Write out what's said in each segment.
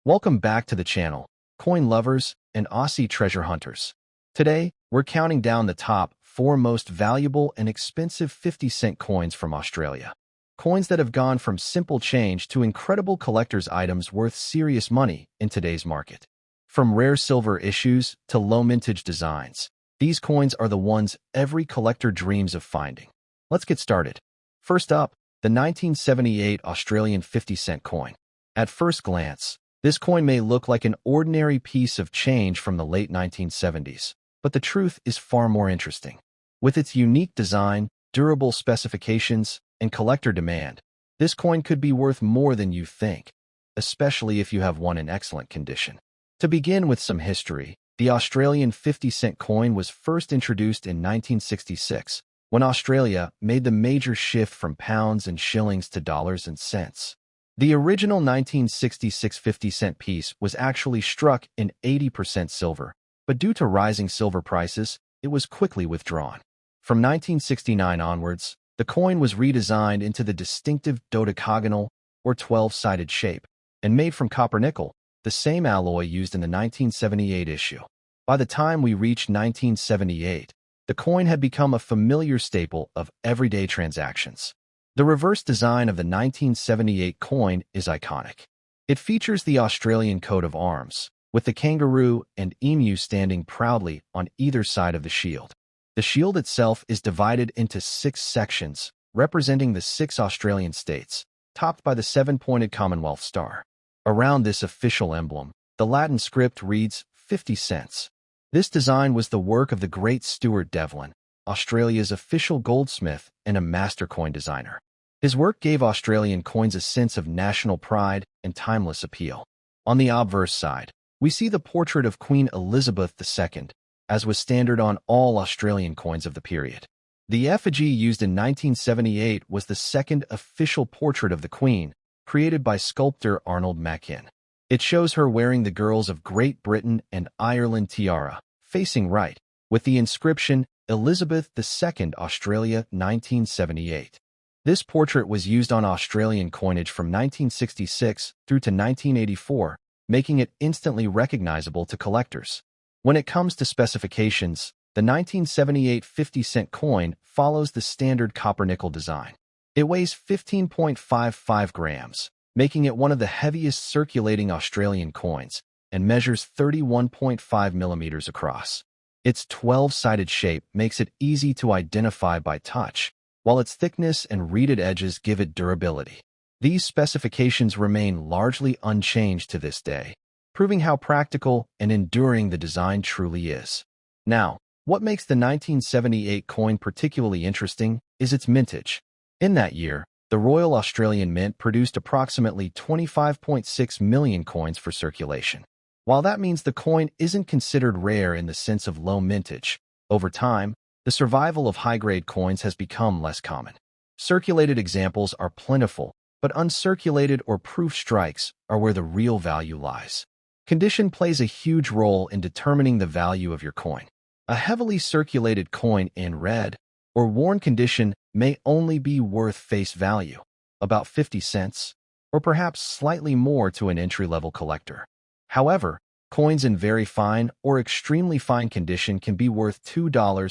Welcome back to the channel, coin lovers and Aussie treasure hunters. Today, we're counting down the top 4 most valuable and expensive 50-cent coins from Australia. Coins that have gone from simple change to incredible collector's items worth serious money in today's market. From rare silver issues to low mintage designs, these coins are the ones every collector dreams of finding. Let's get started. First up, the 1978 Australian 50-cent coin. At first glance, this coin may look like an ordinary piece of change from the late 1970s, but the truth is far more interesting. With its unique design, durable specifications, and collector demand, this coin could be worth more than you think, especially if you have one in excellent condition. To begin with some history, the Australian 50-cent coin was first introduced in 1966, when Australia made the major shift from pounds and shillings to dollars and cents. The original 1966 50-cent piece was actually struck in 80% silver, but due to rising silver prices, it was quickly withdrawn. From 1969 onwards, the coin was redesigned into the distinctive dodecagonal or 12-sided shape and made from copper nickel, the same alloy used in the 1978 issue. By the time we reached 1978, the coin had become a familiar staple of everyday transactions. The reverse design of the 1978 coin is iconic. It features the Australian coat of arms, with the kangaroo and emu standing proudly on either side of the shield. The shield itself is divided into 6 sections, representing the 6 Australian states, topped by the 7-pointed Commonwealth star. Around this official emblem, the Latin script reads 50 cents. This design was the work of the great Stuart Devlin, Australia's official goldsmith and a master coin designer. His work gave Australian coins a sense of national pride and timeless appeal. On the obverse side, we see the portrait of Queen Elizabeth II, as was standard on all Australian coins of the period. The effigy used in 1978 was the second official portrait of the Queen, created by sculptor Arnold Machin. It shows her wearing the Girls of Great Britain and Ireland tiara, facing right, with the inscription Elizabeth II Australia 1978. This portrait was used on Australian coinage from 1966 through to 1984, making it instantly recognizable to collectors. When it comes to specifications, the 1978 50-cent coin follows the standard copper-nickel design. It weighs 15.55 grams, making it one of the heaviest circulating Australian coins, and measures 31.5 millimeters across. Its 12-sided shape makes it easy to identify by touch, while its thickness and reeded edges give it durability. These specifications remain largely unchanged to this day, proving how practical and enduring the design truly is. Now, what makes the 1978 coin particularly interesting is its mintage. In that year, the Royal Australian Mint produced approximately 25.6 million coins for circulation. While that means the coin isn't considered rare in the sense of low mintage, over time, the survival of high-grade coins has become less common. Circulated examples are plentiful, but uncirculated or proof strikes are where the real value lies. Condition plays a huge role in determining the value of your coin. A heavily circulated coin in red or worn condition may only be worth face value, about 50 cents, or perhaps slightly more to an entry-level collector. However, coins in very fine or extremely fine condition can be worth $2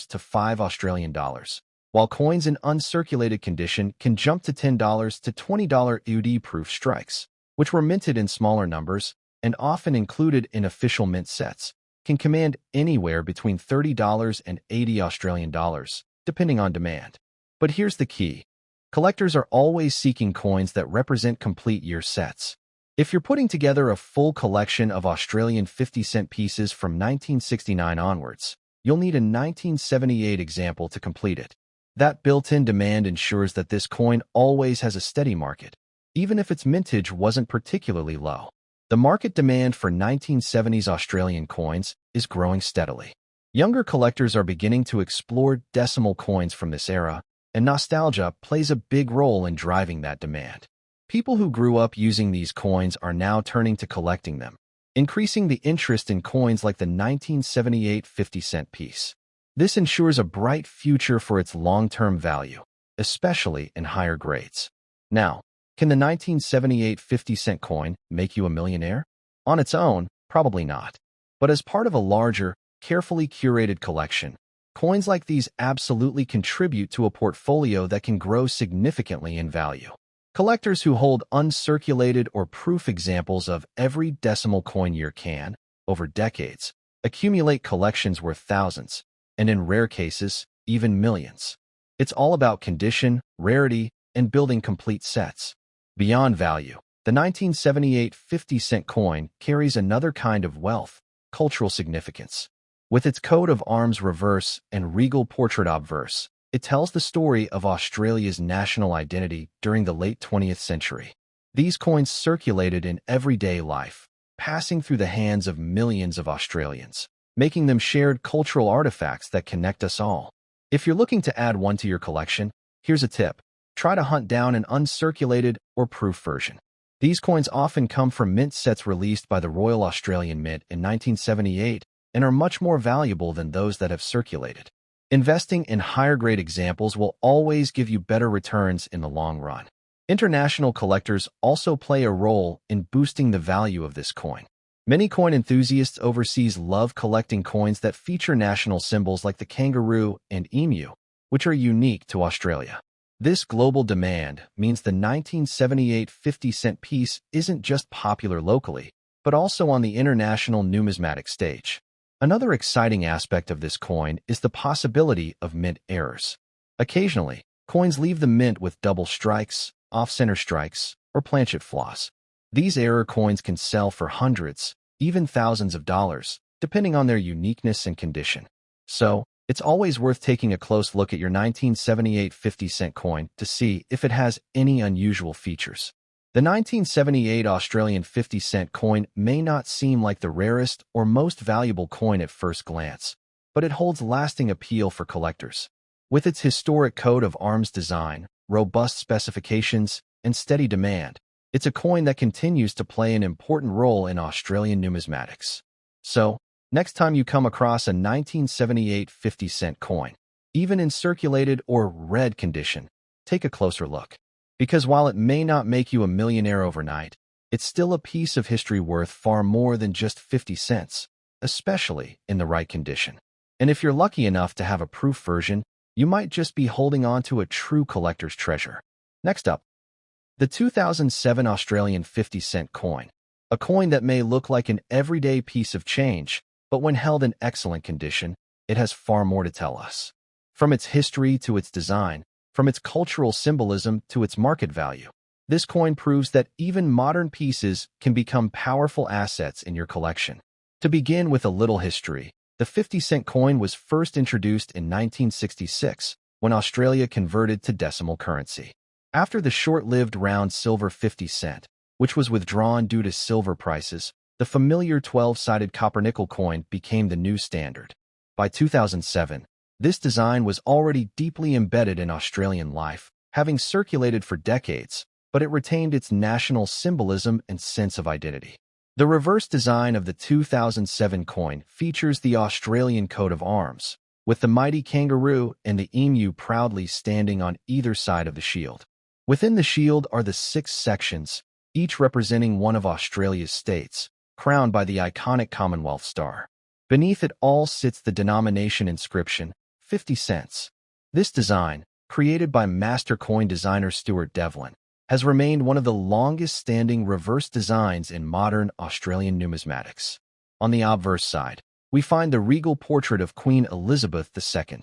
to $5 Australian dollars, while coins in uncirculated condition can jump to $10 to $20 UD-proof strikes, which were minted in smaller numbers and often included in official mint sets, can command anywhere between $30 and $80 Australian dollars, depending on demand. But here's the key. Collectors are always seeking coins that represent complete year sets. If you're putting together a full collection of Australian 50-cent pieces from 1969 onwards, you'll need a 1978 example to complete it. That built-in demand ensures that this coin always has a steady market, even if its mintage wasn't particularly low. The market demand for 1970s Australian coins is growing steadily. Younger collectors are beginning to explore decimal coins from this era, and nostalgia plays a big role in driving that demand. People who grew up using these coins are now turning to collecting them, increasing the interest in coins like the 1978 50-cent piece. This ensures a bright future for its long-term value, especially in higher grades. Now, can the 1978 50-cent coin make you a millionaire? On its own, probably not. But as part of a larger, carefully curated collection, coins like these absolutely contribute to a portfolio that can grow significantly in value. Collectors who hold uncirculated or proof examples of every decimal coin year can, over decades, accumulate collections worth thousands, and in rare cases, even millions. It's all about condition, rarity, and building complete sets. Beyond value, the 1978 50-cent coin carries another kind of wealth, cultural significance. With its coat of arms reverse and regal portrait obverse, it tells the story of Australia's national identity during the late 20th century. These coins circulated in everyday life, passing through the hands of millions of Australians, making them shared cultural artifacts that connect us all. If you're looking to add one to your collection, here's a tip. Try to hunt down an uncirculated or proof version. These coins often come from mint sets released by the Royal Australian Mint in 1978 and are much more valuable than those that have circulated. Investing in higher-grade examples will always give you better returns in the long run. International collectors also play a role in boosting the value of this coin. Many coin enthusiasts overseas love collecting coins that feature national symbols like the kangaroo and emu, which are unique to Australia. This global demand means the 1978 50-cent piece isn't just popular locally, but also on the international numismatic stage. Another exciting aspect of this coin is the possibility of mint errors. Occasionally, coins leave the mint with double strikes, off-center strikes, or planchet flaws. These error coins can sell for hundreds, even thousands of dollars, depending on their uniqueness and condition. So, it's always worth taking a close look at your 1978 50-cent coin to see if it has any unusual features. The 1978 Australian 50-cent coin may not seem like the rarest or most valuable coin at first glance, but it holds lasting appeal for collectors. With its historic coat of arms design, robust specifications, and steady demand, it's a coin that continues to play an important role in Australian numismatics. So, next time you come across a 1978 50-cent coin, even in circulated or red condition, take a closer look. Because while it may not make you a millionaire overnight, it's still a piece of history worth far more than just 50 cents, especially in the right condition. And if you're lucky enough to have a proof version, you might just be holding on to a true collector's treasure. Next up, the 2007 Australian 50-cent coin, a coin that may look like an everyday piece of change, but when held in excellent condition, it has far more to tell us. From its history to its design, from its cultural symbolism to its market value, this coin proves that even modern pieces can become powerful assets in your collection. To begin with a little history, the 50-cent coin was first introduced in 1966 when Australia converted to decimal currency. After the short-lived round silver 50 cent, which was withdrawn due to silver prices, the familiar 12-sided copper-nickel coin became the new standard. By 2007, this design was already deeply embedded in Australian life, having circulated for decades, but it retained its national symbolism and sense of identity. The reverse design of the 2007 coin features the Australian coat of arms, with the mighty kangaroo and the emu proudly standing on either side of the shield. Within the shield are the 6 sections, each representing one of Australia's states, crowned by the iconic Commonwealth star. Beneath it all sits the denomination inscription, 50 cents. This design, created by master coin designer Stuart Devlin, has remained one of the longest-standing reverse designs in modern Australian numismatics. On the obverse side, we find the regal portrait of Queen Elizabeth II.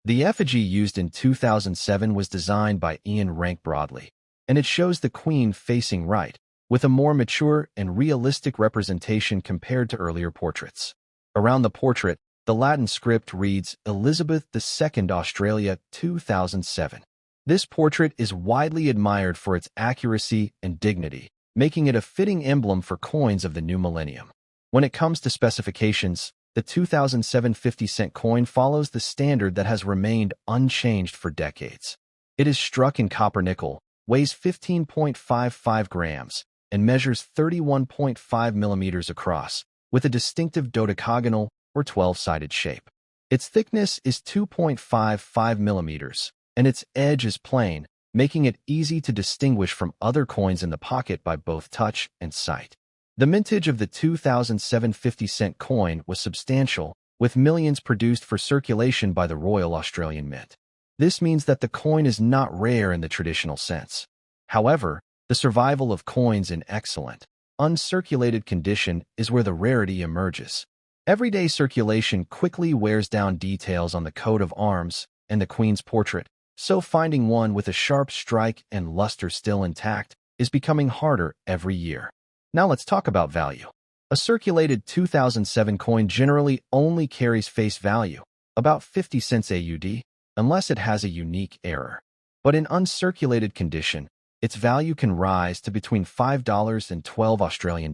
The effigy used in 2007 was designed by Ian Rank Broadley, and it shows the Queen facing right, with a more mature and realistic representation compared to earlier portraits. Around the portrait, the Latin script reads Elizabeth II Australia 2007. This portrait is widely admired for its accuracy and dignity, making it a fitting emblem for coins of the new millennium. When it comes to specifications, the 2007 50-cent coin follows the standard that has remained unchanged for decades. It is struck in copper-nickel, weighs 15.55 grams, and measures 31.5 millimeters across, with a distinctive dodecagonal or 12-sided shape. Its thickness is 2.55 millimeters, and its edge is plain, making it easy to distinguish from other coins in the pocket by both touch and sight. The mintage of the 2007 50-cent coin was substantial, with millions produced for circulation by the Royal Australian Mint. This means that the coin is not rare in the traditional sense. However, the survival of coins in excellent, uncirculated condition is where the rarity emerges. Everyday circulation quickly wears down details on the coat of arms and the Queen's portrait, so finding one with a sharp strike and luster still intact is becoming harder every year. Now let's talk about value. A circulated 2007 coin generally only carries face value, about 50 cents AUD, unless it has a unique error. But in uncirculated condition, its value can rise to between $5 and $12 Australian,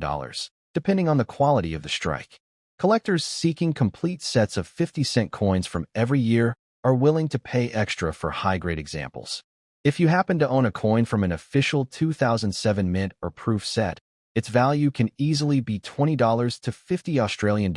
depending on the quality of the strike. Collectors seeking complete sets of 50-cent coins from every year are willing to pay extra for high-grade examples. If you happen to own a coin from an official 2007 mint or proof set, its value can easily be $20 to $50 Australian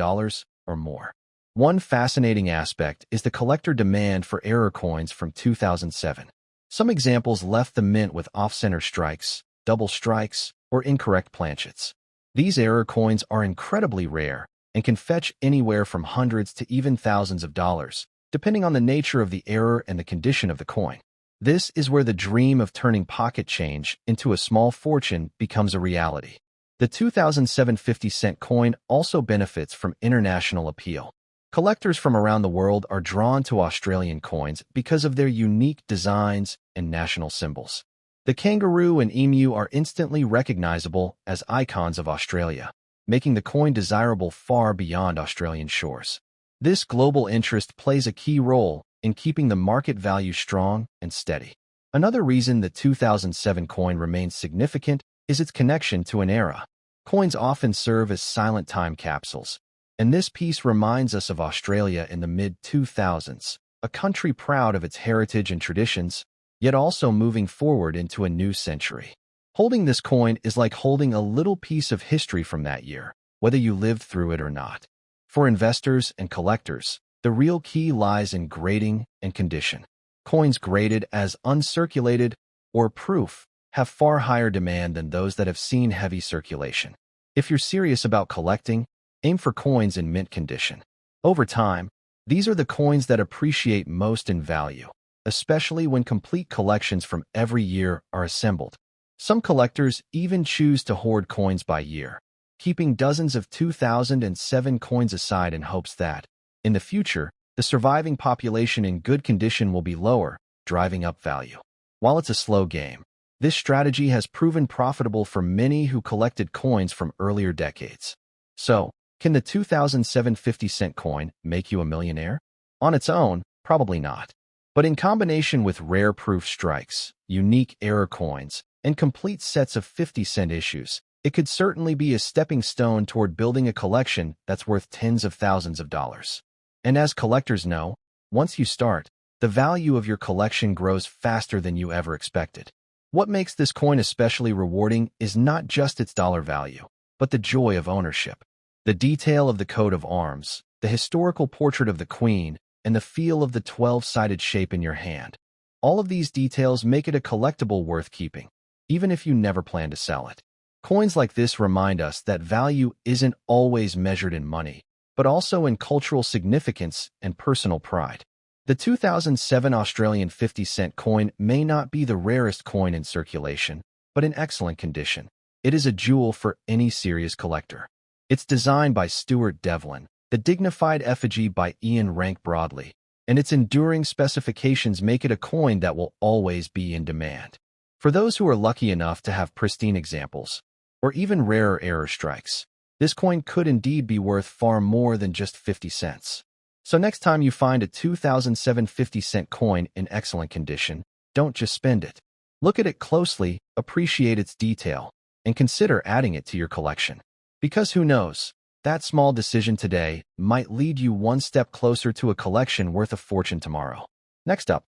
or more. One fascinating aspect is the collector demand for error coins from 2007. Some examples left the mint with off-center strikes, double strikes, or incorrect planchets. These error coins are incredibly rare and can fetch anywhere from hundreds to even thousands of dollars, depending on the nature of the error and the condition of the coin. This is where the dream of turning pocket change into a small fortune becomes a reality. The 2007 50-cent coin also benefits from international appeal. Collectors from around the world are drawn to Australian coins because of their unique designs and national symbols. The kangaroo and emu are instantly recognizable as icons of Australia, making the coin desirable far beyond Australian shores. This global interest plays a key role in keeping the market value strong and steady. Another reason the 2007 coin remains significant is its connection to an era. Coins often serve as silent time capsules, and this piece reminds us of Australia in the mid-2000s, a country proud of its heritage and traditions, yet also moving forward into a new century. Holding this coin is like holding a little piece of history from that year, whether you lived through it or not. For investors and collectors, the real key lies in grading and condition. Coins graded as uncirculated or proof have far higher demand than those that have seen heavy circulation. If you're serious about collecting, aim for coins in mint condition. Over time, these are the coins that appreciate most in value, especially when complete collections from every year are assembled. Some collectors even choose to hoard coins by year, keeping dozens of 2007 coins aside in hopes that, in the future, the surviving population in good condition will be lower, driving up value. While it's a slow game, this strategy has proven profitable for many who collected coins from earlier decades. So, can the 2007 50-cent coin make you a millionaire? On its own, probably not. But in combination with rare proof strikes, unique error coins, and complete sets of 50-cent issues, it could certainly be a stepping stone toward building a collection that's worth tens of thousands of dollars. And as collectors know, once you start, the value of your collection grows faster than you ever expected. What makes this coin especially rewarding is not just its dollar value, but the joy of ownership. The detail of the coat of arms, the historical portrait of the Queen, and the feel of the 12-sided shape in your hand. All of these details make it a collectible worth keeping, even if you never plan to sell it. Coins like this remind us that value isn't always measured in money, but also in cultural significance and personal pride. The 2007 Australian 50-cent coin may not be the rarest coin in circulation, but in excellent condition. It is a jewel for any serious collector. It's designed by Stuart Devlin, the dignified effigy by Ian Rank Broadley, and its enduring specifications make it a coin that will always be in demand. For those who are lucky enough to have pristine examples, or even rarer error strikes, this coin could indeed be worth far more than just 50 cents. So next time you find a 2007 50-cent coin in excellent condition, don't just spend it. Look at it closely, appreciate its detail, and consider adding it to your collection. Because who knows, that small decision today might lead you one step closer to a collection worth a fortune tomorrow. Next up,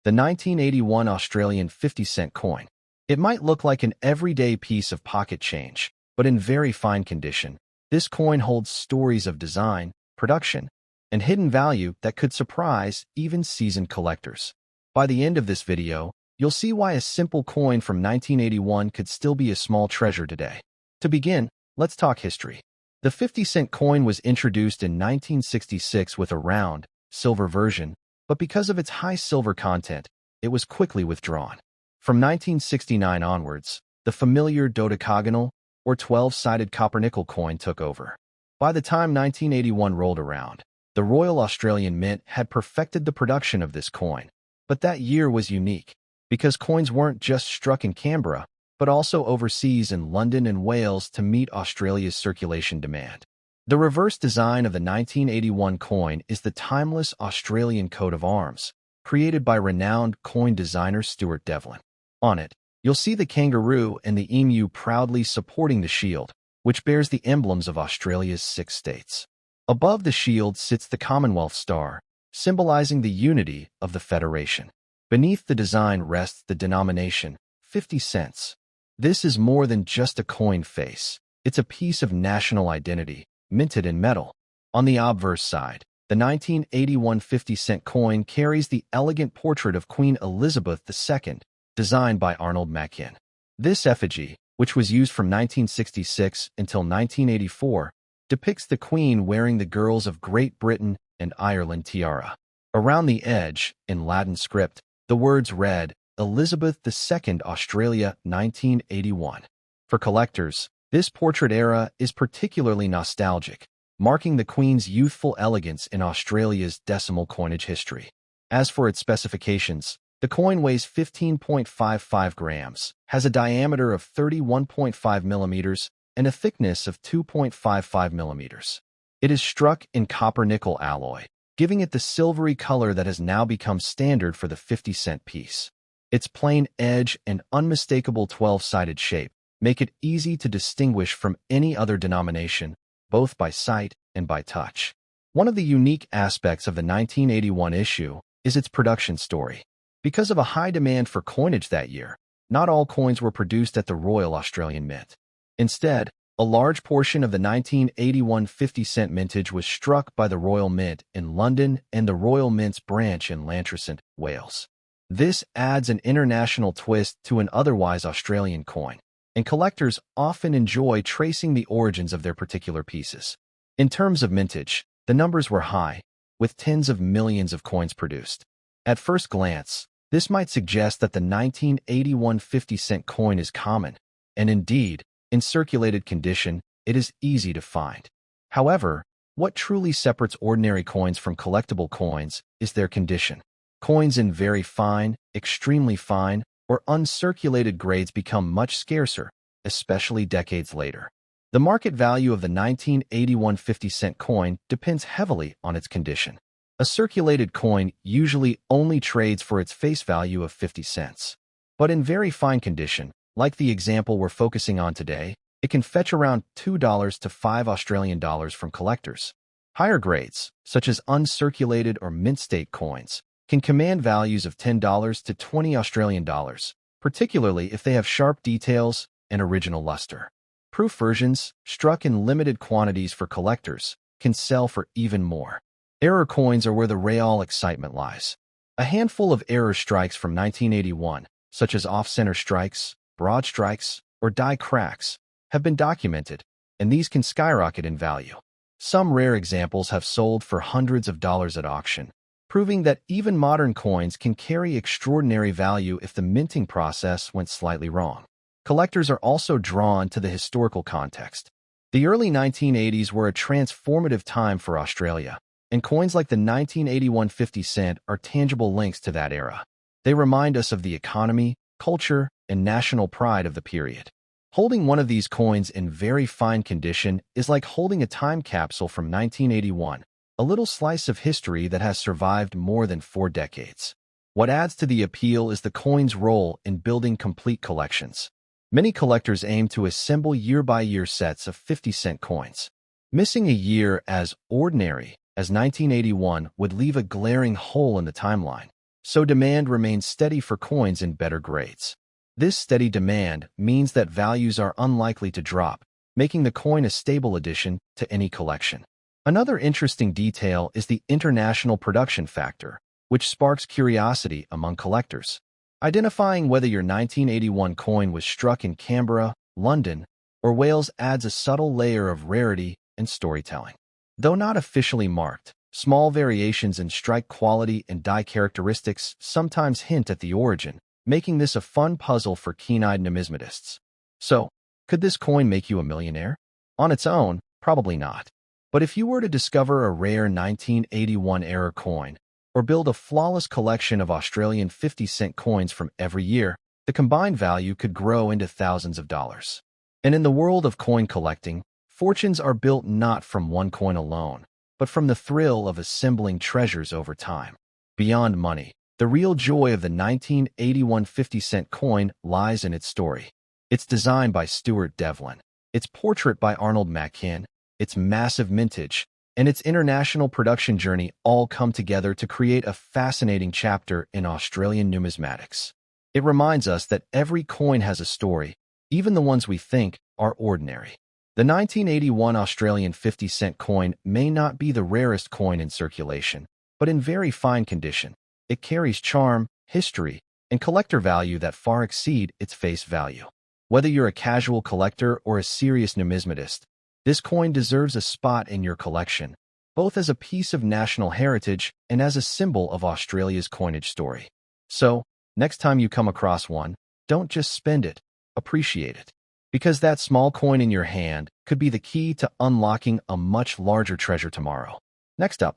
the 1981 Australian 50-cent coin. It might look like an everyday piece of pocket change, but in very fine condition. This coin holds stories of design, production, and hidden value that could surprise even seasoned collectors. By the end of this video, you'll see why a simple coin from 1981 could still be a small treasure today. To begin, let's talk history. The 50-cent coin was introduced in 1966 with a round, silver version, but because of its high silver content, it was quickly withdrawn. From 1969 onwards, the familiar dodecagonal, or 12-sided copper-nickel coin took over. By the time 1981 rolled around, the Royal Australian Mint had perfected the production of this coin. But that year was unique, because coins weren't just struck in Canberra, but also overseas in London and Wales to meet Australia's circulation demand. The reverse design of the 1981 coin is the timeless Australian coat of arms, created by renowned coin designer Stuart Devlin. On it, you'll see the kangaroo and the emu proudly supporting the shield, which bears the emblems of Australia's 6 states. Above the shield sits the Commonwealth Star, symbolizing the unity of the Federation. Beneath the design rests the denomination, 50 cents. This is more than just a coin face. It's a piece of national identity, minted in metal. On the obverse side, the 1981 50-cent coin carries the elegant portrait of Queen Elizabeth II, designed by Arnold Machin. This effigy, which was used from 1966 until 1984, depicts the Queen wearing the Girls of Great Britain and Ireland tiara. Around the edge, in Latin script, the words read, Elizabeth II Australia 1981. For collectors, this portrait era is particularly nostalgic, marking the Queen's youthful elegance in Australia's decimal coinage history. As for its specifications, the coin weighs 15.55 grams, has a diameter of 31.5 millimeters, and a thickness of 2.55 millimeters. It is struck in copper-nickel alloy, giving it the silvery color that has now become standard for the 50-cent piece. Its plain edge and unmistakable 12-sided shape make it easy to distinguish from any other denomination, both by sight and by touch. One of the unique aspects of the 1981 issue is its production story. Because of a high demand for coinage that year, not all coins were produced at the Royal Australian Mint. Instead, a large portion of the 1981 50-cent mintage was struck by the Royal Mint in London and the Royal Mint's branch in Llantrisant, Wales. This adds an international twist to an otherwise Australian coin, and collectors often enjoy tracing the origins of their particular pieces. In terms of mintage, the numbers were high, with tens of millions of coins produced. At first glance, this might suggest that the 1981 50-cent coin is common, and indeed, in circulated condition, it is easy to find. However, what truly separates ordinary coins from collectible coins is their condition. Coins in very fine, extremely fine, or uncirculated grades become much scarcer, especially decades later. The market value of the 1981 50-cent coin depends heavily on its condition. A circulated coin usually only trades for its face value of 50 cents. But in very fine condition, like the example we're focusing on today, it can fetch around $2 to $5 from collectors. Higher grades, such as uncirculated or mint state coins, can command values of $10 to $20, particularly if they have sharp details and original luster. Proof versions, struck in limited quantities for collectors, can sell for even more. Error coins are where the real excitement lies. A handful of error strikes from 1981, such as off-center strikes, broad strikes, or die cracks, have been documented, and these can skyrocket in value. Some rare examples have sold for hundreds of dollars at auction, proving that even modern coins can carry extraordinary value if the minting process went slightly wrong. Collectors are also drawn to the historical context. The early 1980s were a transformative time for Australia, and coins like the 1981 50 cent are tangible links to that era. They remind us of the economy, culture, and national pride of the period. Holding one of these coins in very fine condition is like holding a time capsule from 1981, a little slice of history that has survived more than 4 decades. What adds to the appeal is the coin's role in building complete collections. Many collectors aim to assemble year-by-year sets of 50-cent coins. Missing a year as ordinary as 1981 would leave a glaring hole in the timeline, so demand remains steady for coins in better grades. This steady demand means that values are unlikely to drop, making the coin a stable addition to any collection. Another interesting detail is the international production factor, which sparks curiosity among collectors. Identifying whether your 1981 coin was struck in Canberra, London, or whales adds a subtle layer of rarity and storytelling. Though not officially marked, small variations in strike quality and die characteristics sometimes hint at the origin, making this a fun puzzle for keen-eyed numismatists. So, could this coin make you a millionaire? On its own, probably not. But if you were to discover a rare 1981 era coin, or build a flawless collection of Australian 50-cent coins from every year, the combined value could grow into thousands of dollars. And in the world of coin collecting, fortunes are built not from one coin alone, but from the thrill of assembling treasures over time. Beyond money, the real joy of the 1981 50-cent coin lies in its story. It's designed by Stuart Devlin, its portrait by Arnold Machin, its massive mintage, and its international production journey all come together to create a fascinating chapter in Australian numismatics. It reminds us that every coin has a story, even the ones we think are ordinary. The 1981 Australian 50-cent coin may not be the rarest coin in circulation, but in very fine condition. It carries charm, history, and collector value that far exceed its face value. Whether you're a casual collector or a serious numismatist, this coin deserves a spot in your collection, both as a piece of national heritage and as a symbol of Australia's coinage story. So, next time you come across one, don't just spend it, appreciate it. Because that small coin in your hand could be the key to unlocking a much larger treasure tomorrow. Next up,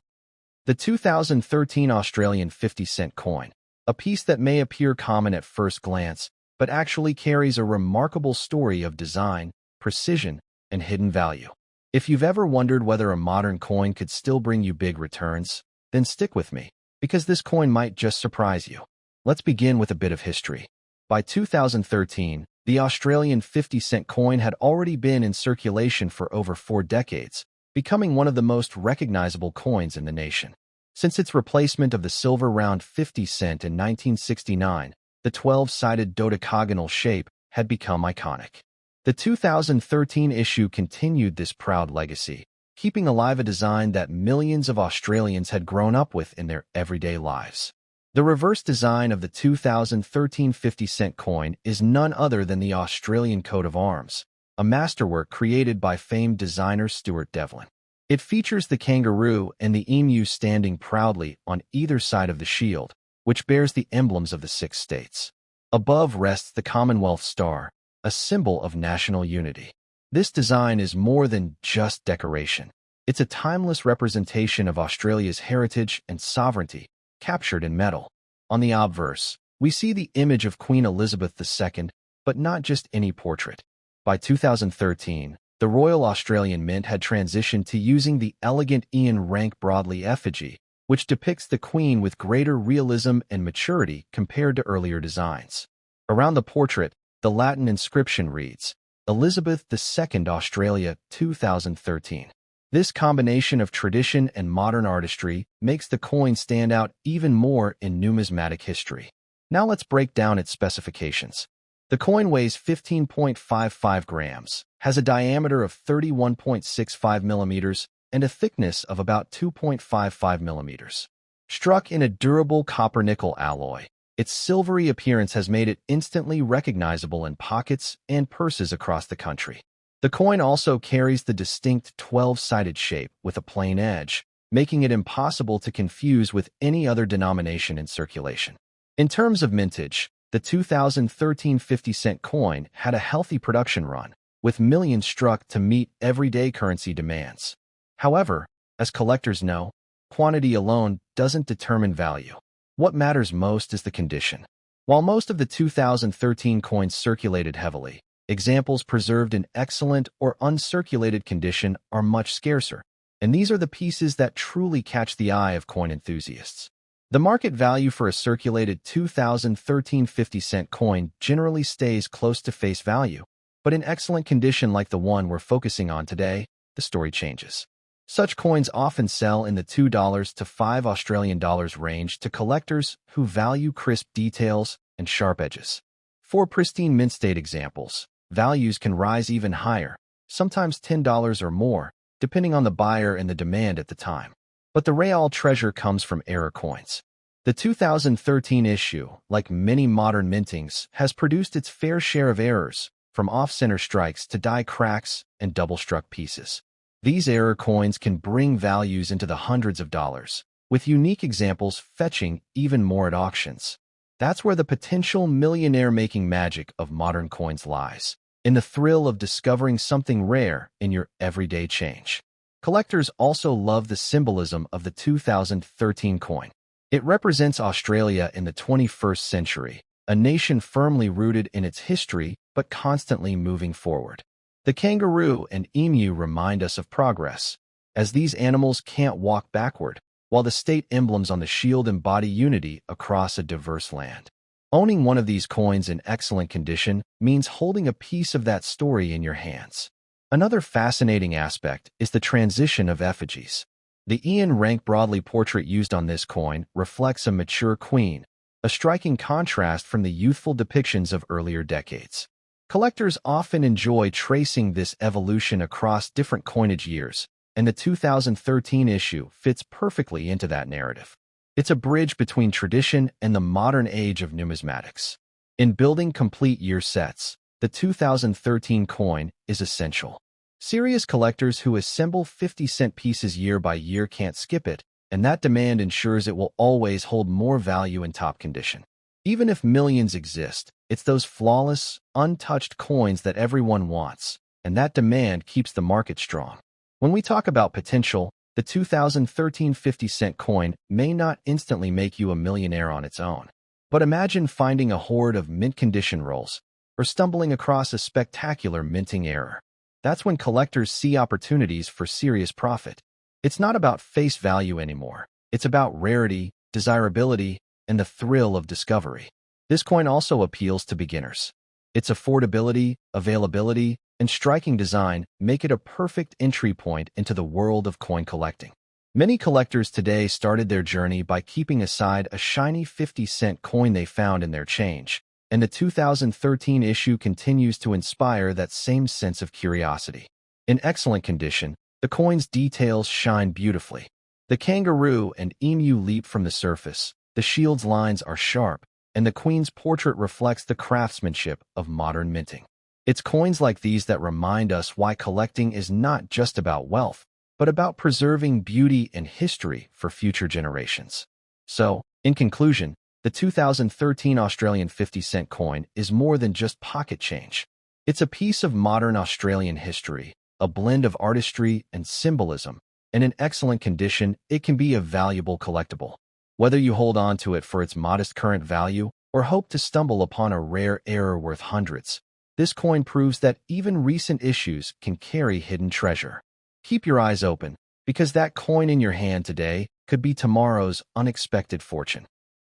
the 2013 Australian 50-cent coin, a piece that may appear common at first glance, but actually carries a remarkable story of design, precision, and hidden value. If you've ever wondered whether a modern coin could still bring you big returns, then stick with me, because this coin might just surprise you. Let's begin with a bit of history. By 2013, the Australian 50-cent coin had already been in circulation for over 4 decades, becoming one of the most recognizable coins in the nation. Since its replacement of the silver round 50 cent in 1969, the 12-sided dodecagonal shape had become iconic. The 2013 issue continued this proud legacy, keeping alive a design that millions of Australians had grown up with in their everyday lives. The reverse design of the 2013 50-cent coin is none other than the Australian coat of arms, a masterwork created by famed designer Stuart Devlin. It features the kangaroo and the emu standing proudly on either side of the shield, which bears the emblems of the 6 states. Above rests the Commonwealth Star, a symbol of national unity. This design is more than just decoration. It's a timeless representation of Australia's heritage and sovereignty, captured in metal. On the obverse, we see the image of Queen Elizabeth II, but not just any portrait. By 2013, the Royal Australian Mint had transitioned to using the elegant Ian Rank Broadley effigy, which depicts the Queen with greater realism and maturity compared to earlier designs. Around the portrait, the Latin inscription reads, Elizabeth II Australia 2013. This combination of tradition and modern artistry makes the coin stand out even more in numismatic history. Now let's break down its specifications. The coin weighs 15.55 grams, has a diameter of 31.65 millimeters, and a thickness of about 2.55 millimeters. Struck in a durable copper-nickel alloy, its silvery appearance has made it instantly recognizable in pockets and purses across the country. The coin also carries the distinct 12-sided shape with a plain edge, making it impossible to confuse with any other denomination in circulation. In terms of mintage, the 2013 50-cent coin had a healthy production run, with millions struck to meet everyday currency demands. However, as collectors know, quantity alone doesn't determine value. What matters most is the condition. While most of the 2013 coins circulated heavily, examples preserved in excellent or uncirculated condition are much scarcer, and these are the pieces that truly catch the eye of coin enthusiasts. The market value for a circulated 2013 50-cent coin generally stays close to face value, but in excellent condition like the one we're focusing on today, the story changes. Such coins often sell in the $2 to $5 Australian dollars range to collectors who value crisp details and sharp edges. For pristine mint state examples, values can rise even higher, sometimes $10 or more, depending on the buyer and the demand at the time. But the real treasure comes from error coins. The 2013 issue, like many modern mintings, has produced its fair share of errors, from off-center strikes to die cracks and double-struck pieces. These error coins can bring values into the hundreds of dollars, with unique examples fetching even more at auctions. That's where the potential millionaire-making magic of modern coins lies, in the thrill of discovering something rare in your everyday change. Collectors also love the symbolism of the 2013 coin. It represents Australia in the 21st century, a nation firmly rooted in its history but constantly moving forward. The kangaroo and emu remind us of progress, as these animals can't walk backward, while the state emblems on the shield embody unity across a diverse land. Owning one of these coins in excellent condition means holding a piece of that story in your hands. Another fascinating aspect is the transition of effigies. The Ian Rank Broadley portrait used on this coin reflects a mature queen, a striking contrast from the youthful depictions of earlier decades. Collectors often enjoy tracing this evolution across different coinage years, and the 2013 issue fits perfectly into that narrative. It's a bridge between tradition and the modern age of numismatics. In building complete year sets, the 2013 coin is essential. Serious collectors who assemble 50-cent pieces year by year can't skip it, and that demand ensures it will always hold more value in top condition. Even if millions exist, it's those flawless, untouched coins that everyone wants, and that demand keeps the market strong. When we talk about potential, the 2013 50-cent coin may not instantly make you a millionaire on its own. But imagine finding a hoard of mint-condition rolls, or stumbling across a spectacular minting error. That's when collectors see opportunities for serious profit. It's not about face value anymore. It's about rarity, desirability, and the thrill of discovery. This coin also appeals to beginners. Its affordability, availability, and striking design make it a perfect entry point into the world of coin collecting. Many collectors today started their journey by keeping aside a shiny 50-cent coin they found in their change, and the 2013 issue continues to inspire that same sense of curiosity. In excellent condition, the coin's details shine beautifully. The kangaroo and emu leap from the surface, the shield's lines are sharp, and the queen's portrait reflects the craftsmanship of modern minting. It's coins like these that remind us why collecting is not just about wealth, but about preserving beauty and history for future generations. So, in conclusion, the 2013 Australian 50-cent coin is more than just pocket change. It's a piece of modern Australian history, a blend of artistry and symbolism, and in excellent condition, it can be a valuable collectible. Whether you hold on to it for its modest current value or hope to stumble upon a rare error worth hundreds, this coin proves that even recent issues can carry hidden treasure. Keep your eyes open, because that coin in your hand today could be tomorrow's unexpected fortune.